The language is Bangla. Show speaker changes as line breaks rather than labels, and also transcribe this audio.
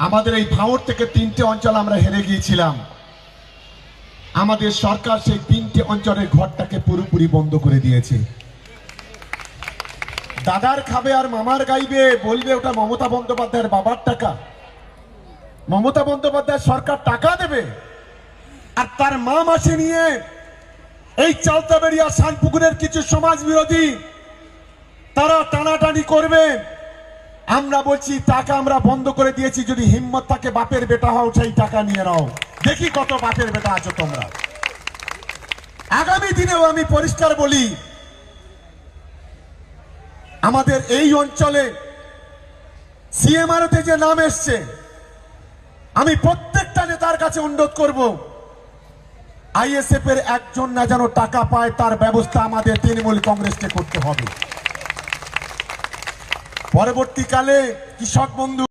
আমাদের এই ভাঙড় থেকে 3টে অঞ্চল আমরা হেরে গিয়েছিলাম। আমাদের সরকার সেই 3টে অঞ্চলের ঘরটাকে পুরোপুরি বন্ধ করে দিয়েছে। দাদার খাবে আর মামার গাইবে, বলবে ওটা মমতা বন্দ্যোপাধ্যায়ের বাবার টাকা। মমতা বন্দ্যোপাধ্যায় সরকার টাকা দেবে আর তার মা মাসে নিয়ে এই চালতাবেড়িয়া শানপুকুরের কিছু সমাজ বিরোধী তারা টানাটানি করবে। আমরা বলছি টাকা আমরা বন্ধ করে দিয়েছি, যদি হিম্মত থাকে বাপের বেটা হও সেই টাকা নিয়ে নাও, দেখি কত বাপের বেটা আছো তোমরা। আগামী দিনেও আমি পরিষ্কার বলি, আমাদের এই অঞ্চলে সিএমআরতে যে নাম এসছে, আমি প্রত্যেকটা নেতার কাছে অনুরোধ করব, আইএসএফ এর একজন না যেন টাকা পায় তার ব্যবস্থা আমাদের তৃণমূল কংগ্রেসকে করতে হবে। পরবর্তীকালে কৃষক বন্ধু